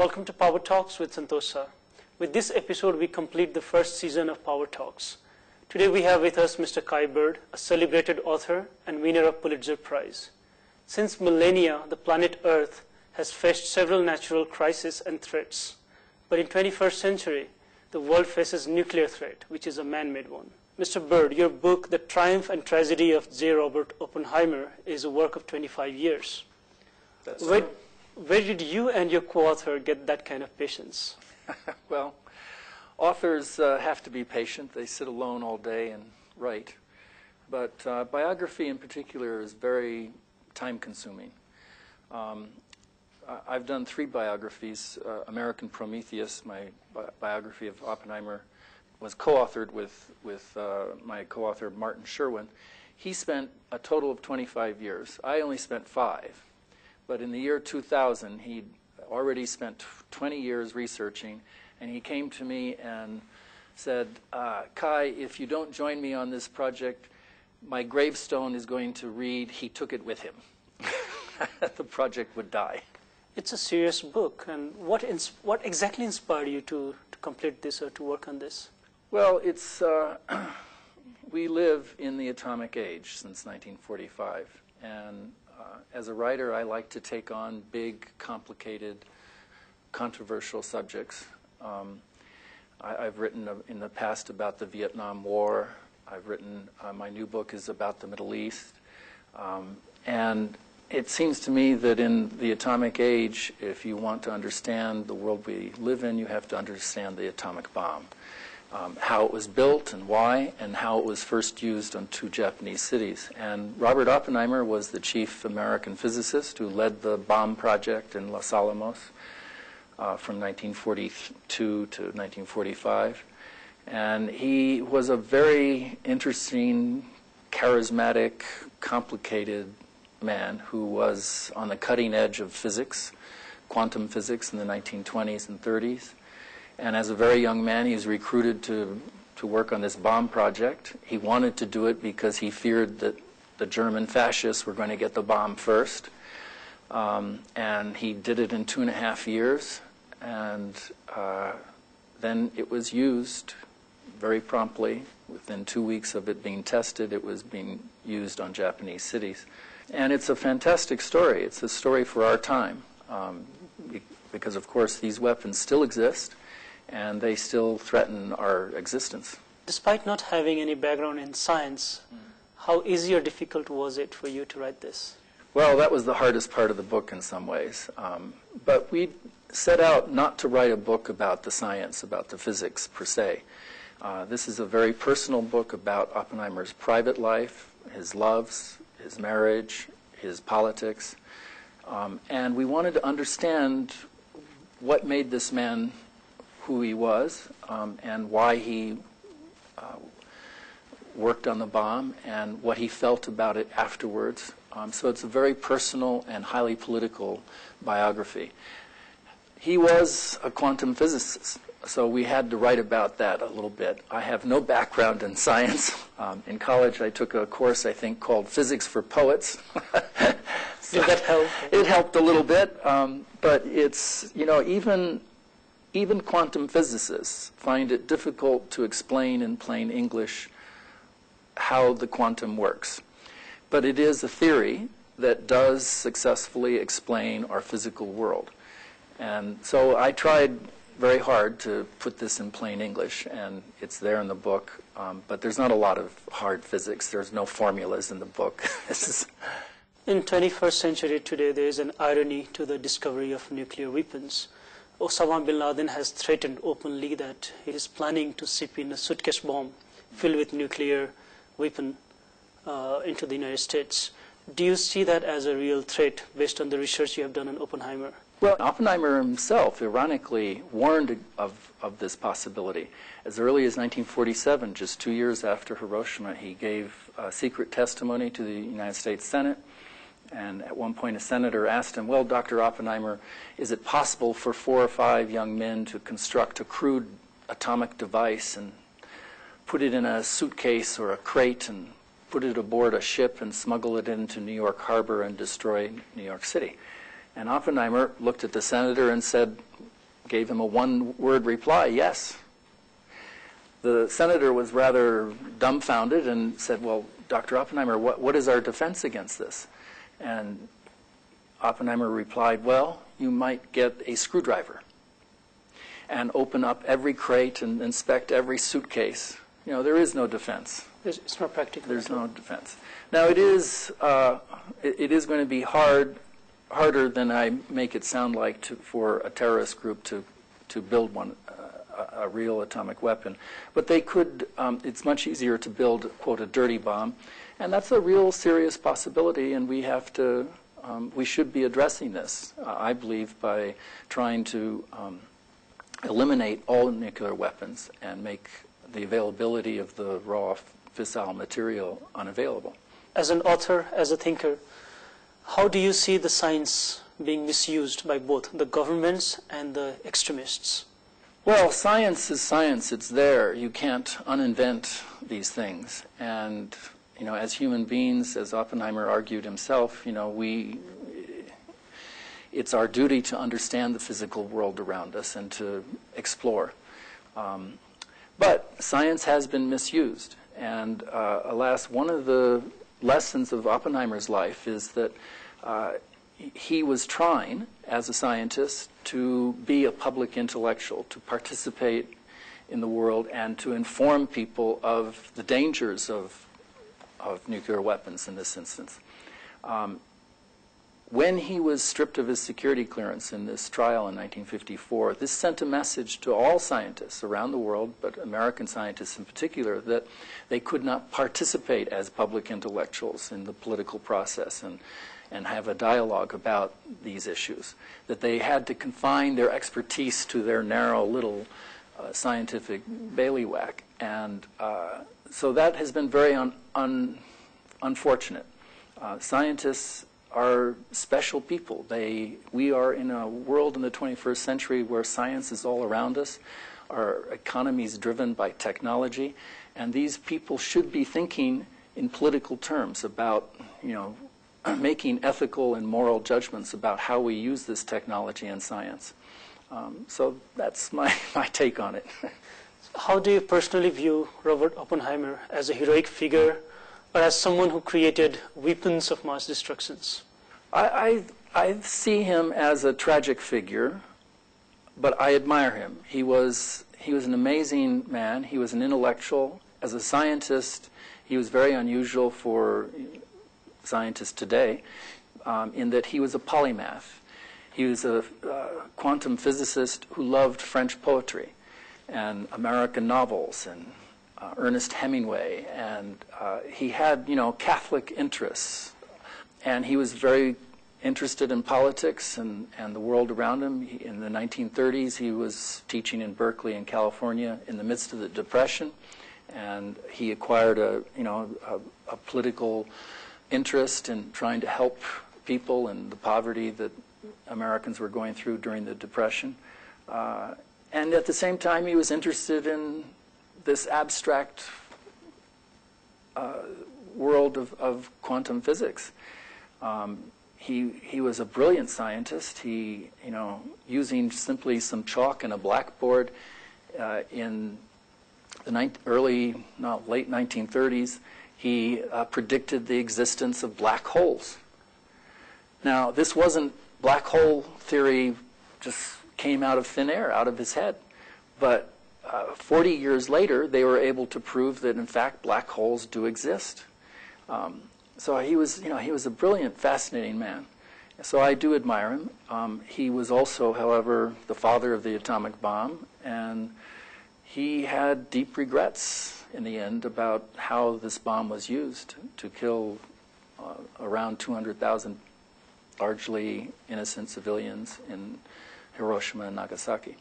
Welcome to Power Talks with Santosha. With this episode, we complete the first season of Power Talks. Today we have with us Mr. Kai Bird, a celebrated author and winner of Pulitzer Prize. Since millennia, the planet Earth has faced several natural crises and threats. But in 21st century, the world faces nuclear threat, which is a man-made one. Mr. Bird, your book, The Triumph and Tragedy of J. Robert Oppenheimer, is a work of 25 years. That's true. Where did you and your co-author get that kind of patience? Well, authors have to be patient. They sit alone all day and write. But biography in particular is very time-consuming. I've done 3 biographies. American Prometheus, my biography of Oppenheimer, was co-authored with my co-author Martin Sherwin. He spent a total of 25 years. I only spent 5. But in the year 2000, he'd already spent 20 years researching, and he came to me and said, Kai, if you don't join me on this project, my gravestone is going to read, he took it with him. The project would die. It's a serious book, and what exactly inspired you to complete this or to work on this? Well, it's we live in the atomic age since 1945, and as a writer, I like to take on big, complicated, controversial subjects. I've written in the past about the Vietnam War. I've written, my new book is about the Middle East. And it seems to me that in the atomic age, if you want to understand the world we live in, you have to understand the atomic bomb. How it was built and why, and how it was first used on 2 Japanese cities. And Robert Oppenheimer was the chief American physicist who led the bomb project in Los Alamos from 1942 to 1945. And he was a very interesting, charismatic, complicated man who was on the cutting edge of physics, quantum physics in the 1920s and 30s. And as a very young man, he was recruited to work on this bomb project. He wanted to do it because he feared that the German fascists were going to get the bomb first. And he did it in 2.5 years. And then it was used very promptly. Within 2 weeks of it being tested, it was being used on Japanese cities. And it's a fantastic story. It's a story for our time. Because, of course, these weapons still exist. And they still threaten our existence. Despite not having any background in science, how easy or difficult was it for you to write this? Well, that was the hardest part of the book in some ways. But we set out not to write a book about the science, about the physics per se. This is a very personal book about Oppenheimer's private life, his loves, his marriage, his politics. And we wanted to understand what made this man who he was, and why he worked on the bomb, and what he felt about it afterwards. So it's a very personal and highly political biography. He was a quantum physicist, so we had to write about that a little bit. I have no background in science. In college, I took a course, I think, called Physics for Poets. Did that help? It helped a little bit, but it's, you know, even quantum physicists find it difficult to explain in plain English how the quantum works. But it is a theory that does successfully explain our physical world. And so I tried very hard to put this in plain English, and it's there in the book. But there's not a lot of hard physics. There's no formulas in the book. In 21st century today, there is an irony to the discovery of nuclear weapons. Osama bin Laden has threatened openly that he is planning to ship in a suitcase bomb filled with nuclear weapon into the United States. Do you see that as a real threat based on the research you have done on Oppenheimer? Well, Oppenheimer himself, ironically, warned of this possibility. As early as 1947, just 2 years after Hiroshima, he gave secret testimony to the United States Senate. And at one point, a senator asked him, well, Dr. Oppenheimer, is it possible for 4 or 5 young men to construct a crude atomic device and put it in a suitcase or a crate and put it aboard a ship and smuggle it into New York Harbor and destroy New York City? And Oppenheimer looked at the senator and said, gave him a one-word reply, yes. The senator was rather dumbfounded and said, well, Dr. Oppenheimer, what is our defense against this? And Oppenheimer replied, well, you might get a screwdriver and open up every crate and inspect every suitcase. You know, there is no defense. It's not practical. There's no defense. Now, it is going to be harder than I make it sound like for a terrorist group to build a real atomic weapon. But they could, it's much easier to build, quote, a dirty bomb. And that's a real serious possibility, and we should be addressing this, I believe, by trying to eliminate all nuclear weapons and make the availability of the raw fissile material unavailable. As an author, as a thinker, how do you see the science being misused by both the governments and the extremists? Well, science is science. It's there. You can't uninvent these things. And, you know, as human beings, as Oppenheimer argued himself, you know, it's our duty to understand the physical world around us and to explore. But science has been misused. And alas, one of the lessons of Oppenheimer's life is that he was trying, as a scientist, to be a public intellectual, to participate in the world and to inform people of the dangers of nuclear weapons in this instance. When he was stripped of his security clearance in this trial in 1954, this sent a message to all scientists around the world, but American scientists in particular, that they could not participate as public intellectuals in the political process and have a dialogue about these issues, that they had to confine their expertise to their narrow little scientific bailiwick. And so that has been very unfortunate. Scientists are special people. We are in a world in the 21st century where science is all around us. Our economy is driven by technology, and these people should be thinking in political terms about, you know, making ethical and moral judgments about how we use this technology and science. So that's my take on it. How do you personally view Robert Oppenheimer as a heroic figure or as someone who created weapons of mass destruction? I see him as a tragic figure, but I admire him. He was an amazing man. He was an intellectual. As a scientist, he was very unusual for scientists today in that he was a polymath. He was a quantum physicist who loved French poetry and American novels and Ernest Hemingway, and he had, you know, Catholic interests, and he was very interested in politics and the world around him. In the 1930s, he was teaching in Berkeley in California in the midst of the Depression, and he acquired a political interest in trying to help people and the poverty that Americans were going through during the Depression. And at the same time, he was interested in this abstract world of quantum physics. He was a brilliant scientist. He, you know, using simply some chalk and a blackboard in the late 1930s, he predicted the existence of black holes. Now, this wasn't black hole theory, just came out of thin air, out of his head. But 40 years later, they were able to prove that, in fact, black holes do exist. So he was a brilliant, fascinating man. So I do admire him. He was also, however, the father of the atomic bomb, and he had deep regrets in the end about how this bomb was used to kill around 200,000 largely innocent civilians in Hiroshima and Nagasaki.